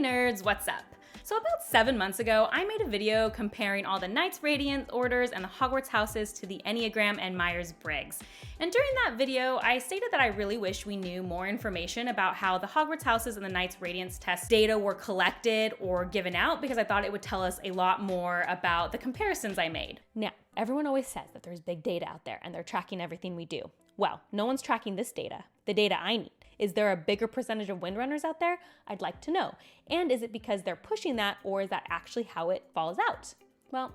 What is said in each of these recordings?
nerds, what's up? So about 7 months ago, I made a video comparing all the Knights Radiant orders and the Hogwarts houses to the Enneagram and Myers-Briggs. And during that video, I stated that I really wish we knew more information about how the Hogwarts houses and the Knights Radiant test data were collected or given out, because I thought it would tell us a lot more about the comparisons I made. Now, everyone always says that there's big data out there and they're tracking everything we do. Well, no one's tracking this data, the data I need. Is there a bigger percentage of windrunners out there? I'd like to know. And is it because they're pushing that, or is that actually how it falls out? Well,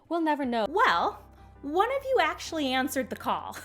we'll never know. Well, one of you actually answered the call.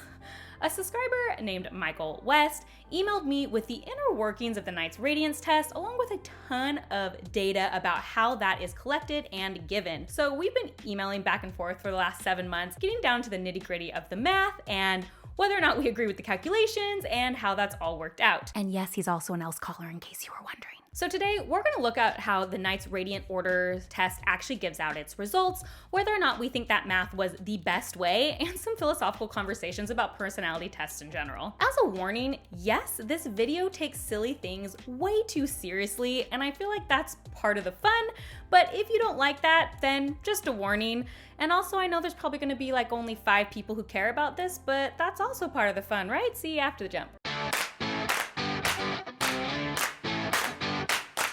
A subscriber named Michael West emailed me with the inner workings of the Knights Radiance test, along with a ton of data about how that is collected and given. So we've been emailing back and forth for the last 7 months, getting down to the nitty-gritty of the math and whether or not we agree with the calculations and how that's all worked out. And yes, he's also an else caller in case you were wondering. So today we're going to look at how the Knights Radiant Order test actually gives out its results, whether or not we think that math was the best way, and some philosophical conversations about personality tests in general. As a warning, yes, this video takes silly things way too seriously, and I feel like that's part of the fun, but if you don't like that, then just a warning. And also, I know there's probably going to be like only 5 people who care about this, but that's also part of the fun, right? See you after the jump.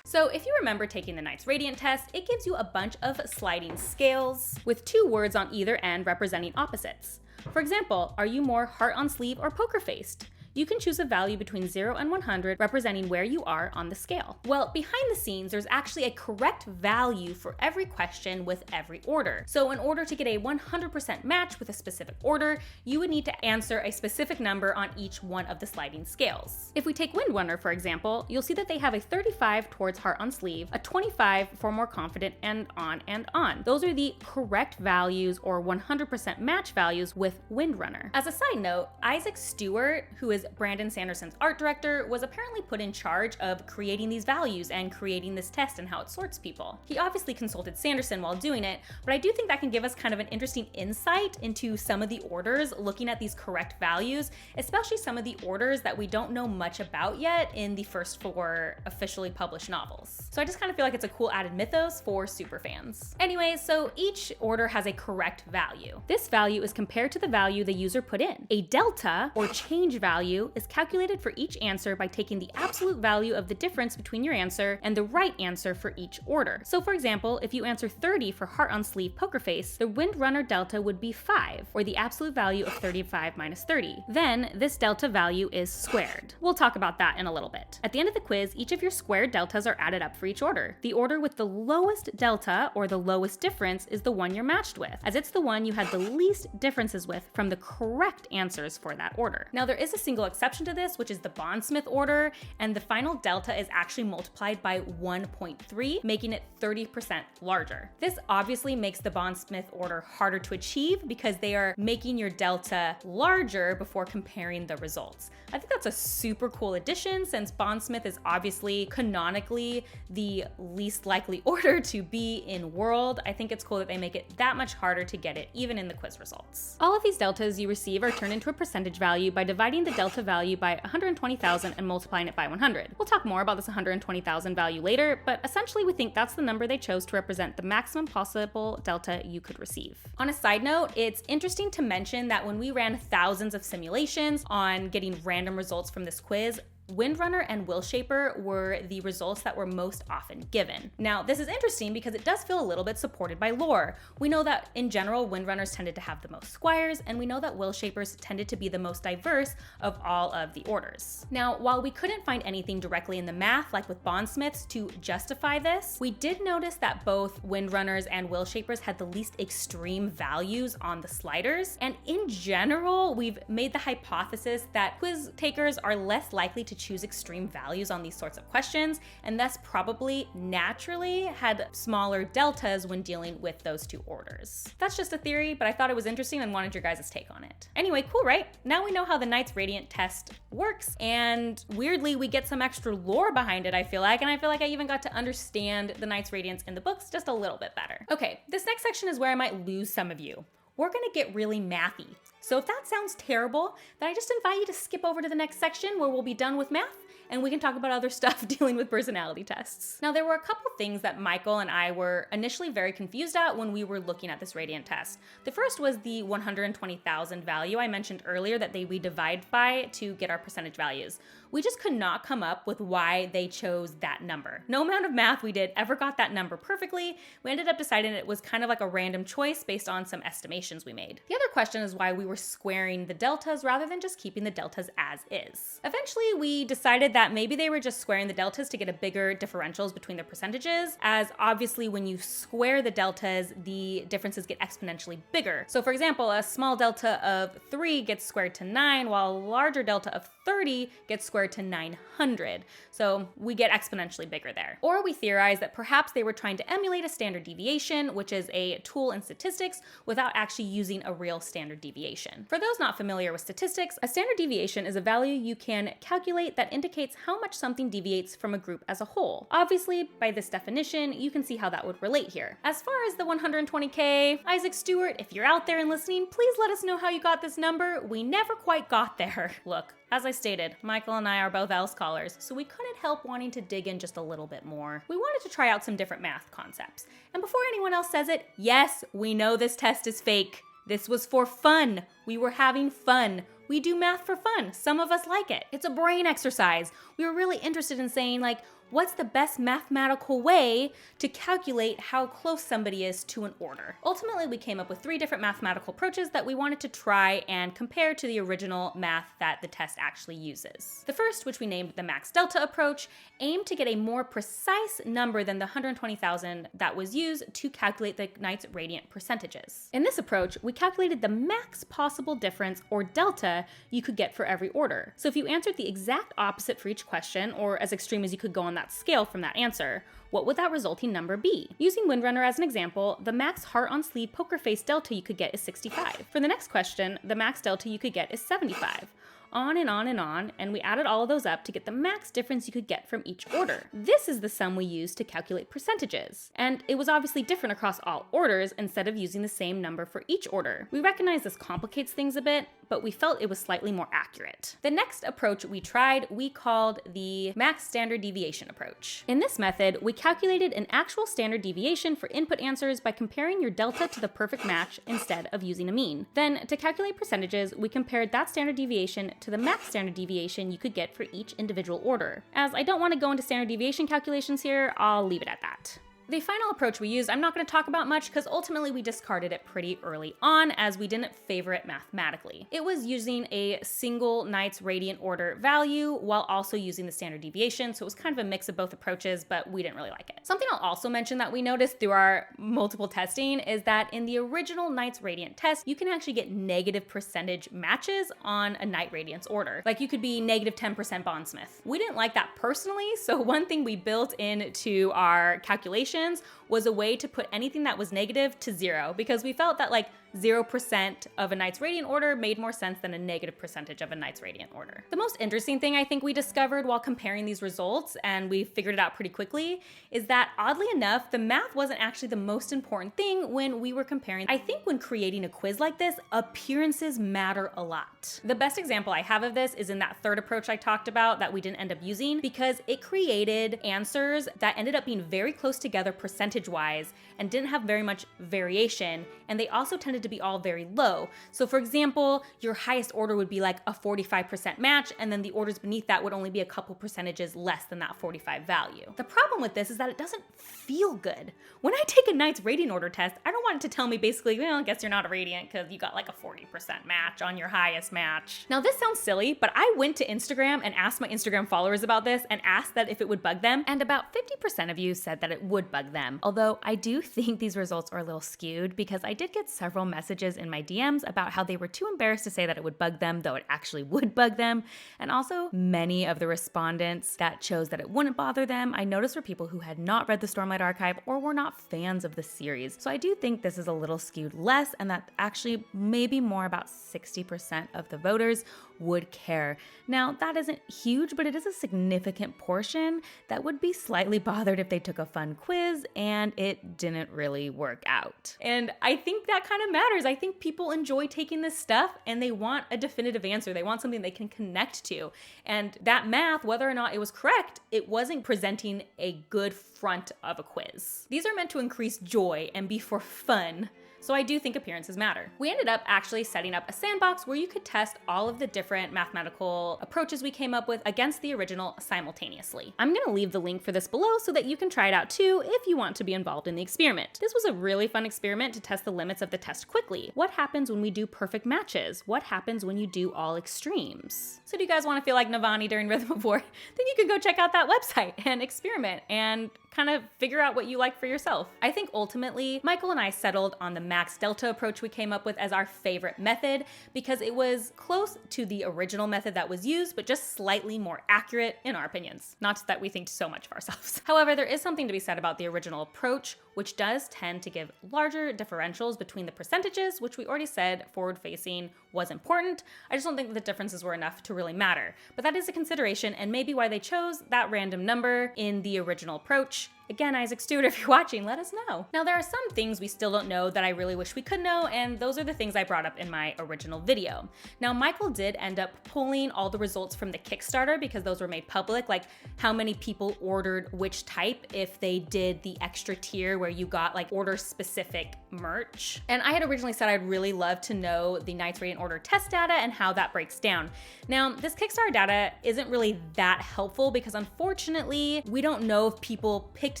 So if you remember taking the Knights Radiant test, it gives you a bunch of sliding scales with 2 words on either end representing opposites. For example, are you more heart on sleeve or poker faced? You can choose a value between 0 and 100 representing where you are on the scale. Well, behind the scenes, there's actually a correct value for every question with every order. So in order to get a 100% match with a specific order, you would need to answer a specific number on each one of the sliding scales. If we take Windrunner, for example, you'll see that they have a 35 towards heart on sleeve, a 25 for more confident, and on and on. Those are the correct values or 100% match values with Windrunner. As a side note, Isaac Stewart, who is Brandon Sanderson's art director, was apparently put in charge of creating these values and creating this test and how it sorts people. He obviously consulted Sanderson while doing it, but I do think that can give us kind of an interesting insight into some of the orders looking at these correct values, especially some of the orders that we don't know much about yet in the first 4 officially published novels. So I just kind of feel like it's a cool added mythos for superfans. Anyway, so each order has a correct value. This value is compared to the value the user put in. A delta, or change value, is calculated for each answer by taking the absolute value of the difference between your answer and the right answer for each order. So for example, if you answer 30 for heart on sleeve poker face, the Windrunner delta would be 5, or the absolute value of 35 minus 30. Then this delta value is squared. We'll talk about that in a little bit. At the end of the quiz, each of your squared deltas are added up for each order. The order with the lowest delta, or the lowest difference, is the one you're matched with, as it's the one you had the least differences with from the correct answers for that order. Now there is a single exception to this, which is the Bondsmith order, and the final delta is actually multiplied by 1.3, making it 30% larger. This obviously makes the Bondsmith order harder to achieve because they are making your delta larger before comparing the results. I think that's a super cool addition, since Bondsmith is obviously canonically the least likely order to be in world. I think it's cool that they make it that much harder to get it, even in the quiz results. All of these deltas you receive are turned into a percentage value by dividing the delta value by 120,000 and multiplying it by 100. We'll talk more about this 120,000 value later, but essentially we think that's the number they chose to represent the maximum possible delta you could receive. On a side note, it's interesting to mention that when we ran thousands of simulations on getting random results from this quiz, Windrunner and Willshaper were the results that were most often given. Now, this is interesting because it does feel a little bit supported by lore. We know that in general, Windrunners tended to have the most squires, and we know that Willshapers tended to be the most diverse of all of the orders. Now, while we couldn't find anything directly in the math, like with Bondsmiths, to justify this, we did notice that both Windrunners and Willshapers had the least extreme values on the sliders, and in general, we've made the hypothesis that quiz takers are less likely to choose extreme values on these sorts of questions, and thus probably naturally had smaller deltas when dealing with those 2 orders. That's just a theory, but I thought it was interesting and wanted your guys' take on it. Anyway, cool, right? Now we know how the Knights Radiant test works, and weirdly, we get some extra lore behind it, I feel like, and I feel like I even got to understand the Knights Radiants in the books just a little bit better. Okay, this next section is where I might lose some of you. We're gonna get really mathy. So if that sounds terrible, then I just invite you to skip over to the next section where we'll be done with math and we can talk about other stuff dealing with personality tests. Now, there were a couple things that Michael and I were initially very confused at when we were looking at this radiant test. The first was the 120,000 value I mentioned earlier that we divide by to get our percentage values. We just could not come up with why they chose that number. No amount of math we did ever got that number perfectly. We ended up deciding it was kind of like a random choice based on some estimations we made. The other question is why we were squaring the deltas rather than just keeping the deltas as is. Eventually, we decided that maybe they were just squaring the deltas to get a bigger differentials between the percentages, as obviously when you square the deltas, the differences get exponentially bigger. So for example, a small delta of 3 gets squared to 9, while a larger delta of 30 gets squared to 900. So we get exponentially bigger there. Or we theorized that perhaps they were trying to emulate a standard deviation, which is a tool in statistics, without actually using a real standard deviation. For those not familiar with statistics, a standard deviation is a value you can calculate that indicates how much something deviates from a group as a whole. Obviously, by this definition, you can see how that would relate here. As far as the 120K, Isaac Stewart, if you're out there and listening, please let us know how you got this number. We never quite got there. Look, as I stated, Michael and I are both ELL scholars, so we couldn't help wanting to dig in just a little bit more. We wanted to try out some different math concepts. And before anyone else says it, yes, we know this test is fake. This was for fun. We were having fun. We do math for fun. Some of us like it. It's a brain exercise. We were really interested in saying, like, what's the best mathematical way to calculate how close somebody is to an order? Ultimately, we came up with 3 different mathematical approaches that we wanted to try and compare to the original math that the test actually uses. The first, which we named the max delta approach, aimed to get a more precise number than the 120,000 that was used to calculate the Knight's radiant percentages. In this approach, we calculated the max possible difference, or delta, you could get for every order. So if you answered the exact opposite for each question, or as extreme as you could go on that scale from that answer, what would that resulting number be? Using Windrunner as an example, the max heart on sleeve poker face delta you could get is 65. For the next question, the max delta you could get is 75. On and on and on, and we added all of those up to get the max difference you could get from each order. This is the sum we used to calculate percentages, and it was obviously different across all orders instead of using the same number for each order. We recognize this complicates things a bit, but we felt it was slightly more accurate. The next approach we tried, we called the max standard deviation approach. In this method, we calculated an actual standard deviation for input answers by comparing your delta to the perfect match instead of using a mean. Then, to calculate percentages, we compared that standard deviation to the max standard deviation you could get for each individual order. As I don't want to go into standard deviation calculations here, I'll leave it at that. The final approach we used, I'm not going to talk about much because ultimately we discarded it pretty early on as we didn't favor it mathematically. It was using a single Knight's radiant order value while also using the standard deviation, so it was kind of a mix of both approaches, but we didn't really like it. Something I'll also mention that we noticed through our multiple testing is that in the original Knight's radiant test, you can actually get negative percentage matches on a Knight radiance order. Like you could be negative 10% bondsmith. We didn't like that personally, so one thing we built into our calculation was a way to put anything that was negative to 0, because we felt that like 0% of a Knight's radiant order made more sense than a negative percentage of a Knight's radiant order. The most interesting thing I think we discovered while comparing these results, and we figured it out pretty quickly, is that oddly enough, the math wasn't actually the most important thing when we were comparing. I think when creating a quiz like this, appearances matter a lot. The best example I have of this is in that third approach I talked about that we didn't end up using, because it created answers that ended up being very close together percentage-wise and didn't have very much variation, and they also tended to be all very low. So for example, your highest order would be like a 45% match, and then the orders beneath that would only be a couple percentages less than that 45 value. The problem with this is that it doesn't feel good. When I take a Knight's radiant order test, I don't want it to tell me basically, well, I guess you're not a radiant because you got like a 40% match on your highest match. Now this sounds silly, but I went to Instagram and asked my Instagram followers about this and asked that if it would bug them, and about 50% of you said that it would bug them. Although I do think these results are a little skewed, because I did get several messages in my DMs about how they were too embarrassed to say that it would bug them, though it actually would bug them. And also many of the respondents that chose that it wouldn't bother them, I noticed were people who had not read the Stormlight Archive or were not fans of the series. So I do think this is a little skewed less, and that actually maybe more about 60% of the voters would care. Now, that isn't huge, but it is a significant portion that would be slightly bothered if they took a fun quiz and it didn't really work out. And I think that kind of matters. I think people enjoy taking this stuff and they want a definitive answer. They want something they can connect to. And that math, whether or not it was correct, it wasn't presenting a good front of a quiz. These are meant to increase joy and be for fun. So I do think appearances matter. We ended up actually setting up a sandbox where you could test all of the different mathematical approaches we came up with against the original simultaneously. I'm gonna leave the link for this below so that you can try it out too if you want to be involved in the experiment. This was a really fun experiment to test the limits of the test quickly. What happens when we do perfect matches? What happens when you do all extremes? So do you guys wanna feel like Navani during Rhythm of War? Then you can go check out that website and experiment and kind of figure out what you like for yourself. I think ultimately, Michael and I settled on the max delta approach we came up with as our favorite method because it was close to the original method that was used, but just slightly more accurate in our opinions. Not that we think so much of ourselves. However, there is something to be said about the original approach, which does tend to give larger differentials between the percentages, which we already said forward-facing was important. I just don't think the differences were enough to really matter. But that is a consideration and maybe why they chose that random number in the original approach. Again, Isaac Stewart, if you're watching, let us know. Now, there are some things we still don't know that I really wish we could know, and those are the things I brought up in my original video. Now, Michael did end up pulling all the results from the Kickstarter because those were made public, like how many people ordered which type if they did the extra tier where you got like order-specific merch. And I had originally said I'd really love to know the Knights Radiant Order test data and how that breaks down. Now, this Kickstarter data isn't really that helpful because unfortunately, we don't know if people picked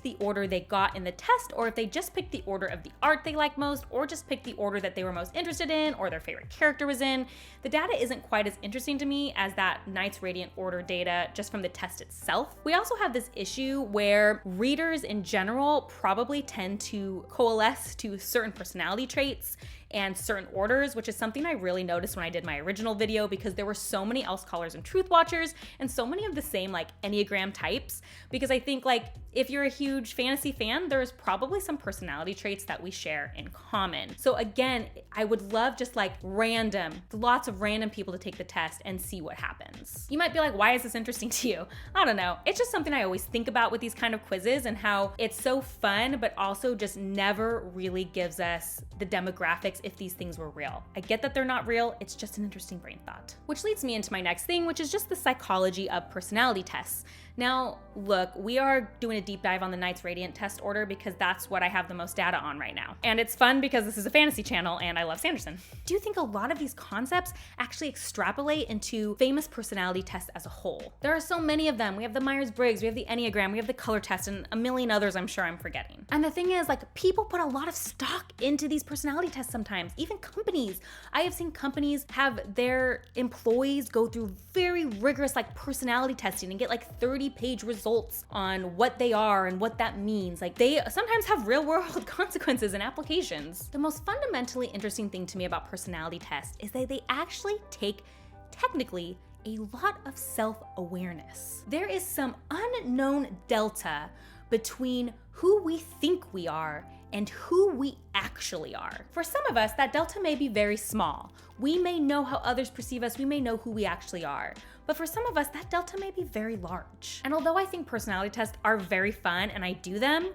the order they got in the test or if they just picked the order of the art they like most or just picked the order that they were most interested in or their favorite character was in. The data isn't quite as interesting to me as that Knights Radiant Order data just from the test itself. We also have this issue where readers in general probably tend to coalesce to certain personality traits and certain orders, which is something I really noticed when I did my original video because there were so many else callers and truth watchers and so many of the same like Enneagram types, because I think like if you're a huge fantasy fan, there's probably some personality traits that we share in common. So again, I would love just like lots of random people to take the test and see what happens. You might be like, why is this interesting to you? I don't know. It's just something I always think about with these kind of quizzes and how it's so fun, but also just never really gives us the demographics if these things were real. I get that they're not real, it's just an interesting brain thought. Which leads me into my next thing, which is just the psychology of personality tests. Now, look, we are doing a deep dive on the Knights Radiant test order because that's what I have the most data on right now. And it's fun because this is a fantasy channel and I love Sanderson. Do you think a lot of these concepts actually extrapolate into famous personality tests as a whole? There are so many of them. We have the Myers-Briggs, we have the Enneagram, we have the color test, and a million others I'm sure I'm forgetting. And the thing is, like, people put a lot of stock into these personality tests sometimes, even companies. I have seen companies have their employees go through very rigorous like personality testing and get like 30-page results on what they are and what that means. Like they sometimes have real world consequences and applications. The most fundamentally interesting thing to me about personality tests is that they actually take technically a lot of self-awareness. There is some unknown delta between who we think we are and who we actually are. For some of us, that delta may be very small. We may know how others perceive us, we may know who we actually are. But for some of us, that delta may be very large. And although I think personality tests are very fun and I do them,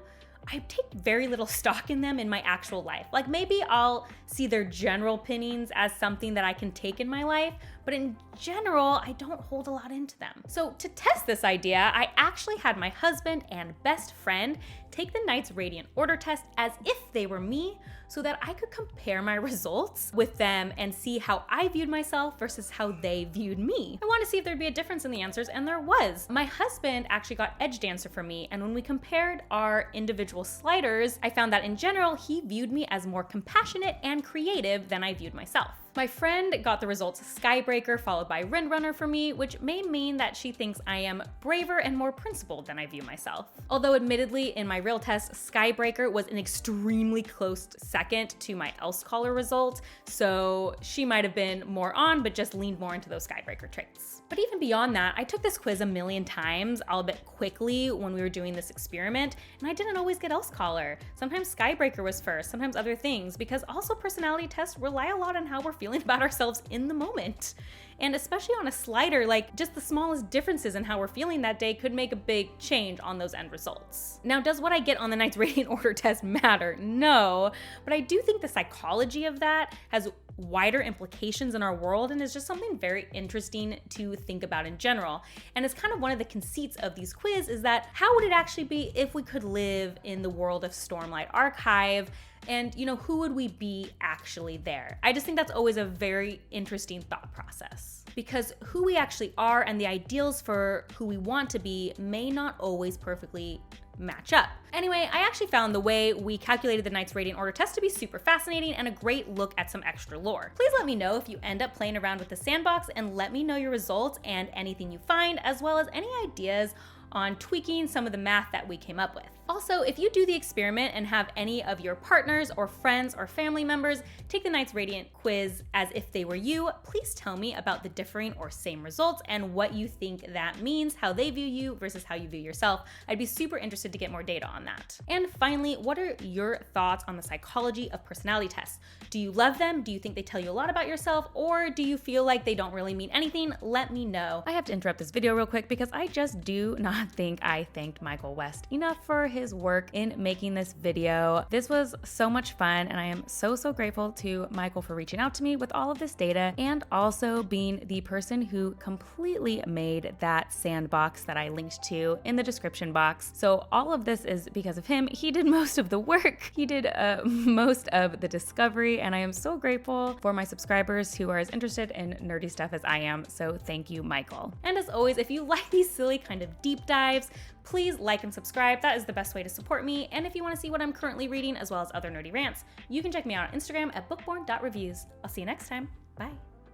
I take very little stock in them in my actual life. Like maybe I'll see their general opinions as something that I can take in my life, but in general, I don't hold a lot into them. So to test this idea, I actually had my husband and best friend take the Knights Radiant Order test as if they were me so that I could compare my results with them and see how I viewed myself versus how they viewed me. I wanted to see if there'd be a difference in the answers, and there was. My husband actually got edged answer for me, and when we compared our individual sliders, I found that in general, he viewed me as more compassionate and creative than I viewed myself. My friend got the results Skybreaker followed by Windrunner for me, which may mean that she thinks I am braver and more principled than I view myself. Although admittedly, in my real test, Skybreaker was an extremely close second to my Else Caller result, so she might have been more on, but just leaned more into those Skybreaker traits. But even beyond that, I took this quiz a million times, albeit quickly when we were doing this experiment, and I didn't always get Else Caller. Sometimes Skybreaker was first, sometimes other things, because also personality tests rely a lot on how we're feeling about ourselves in the moment. And especially on a slider, like just the smallest differences in how we're feeling that day could make a big change on those end results. Now, does what I get on the Knight's Radiant Order test matter? No, but I do think the psychology of that has wider implications in our world and is just something very interesting to think about in general. And it's kind of one of the conceits of these quiz is that how would it actually be if we could live in the world of Stormlight Archive? And, who would we be actually there? I just think that's always a very interesting thought process. Because who we actually are and the ideals for who we want to be may not always perfectly match up. Anyway, I actually found the way we calculated the Knight's Radiant Order test to be super fascinating and a great look at some extra lore. Please let me know if you end up playing around with the sandbox and let me know your results and anything you find, as well as any ideas on tweaking some of the math that we came up with. Also, if you do the experiment and have any of your partners or friends or family members take the Knight's Radiant quiz as if they were you, please tell me about the differing or same results and what you think that means, how they view you versus how you view yourself. I'd be super interested to get more data on that. And finally, what are your thoughts on the psychology of personality tests? Do you love them? Do you think they tell you a lot about yourself? Or do you feel like they don't really mean anything? Let me know. I have to interrupt this video real quick because I just do not think I thanked Michael West enough for his work in making this video. This was so much fun and I am so grateful to Michael for reaching out to me with all of this data and also being the person who completely made that sandbox that I linked to in the description box. So all of this is because of him. He did most of the work. He did most of the discovery and I am so grateful for my subscribers who are as interested in nerdy stuff as I am. So thank you, Michael. And as always, if you like these silly kind of deep dives, please like and subscribe. That is the best way to support me. And if you want to see what I'm currently reading as well as other nerdy rants, you can check me out on Instagram at bookborn.reviews. I'll see you next time. Bye.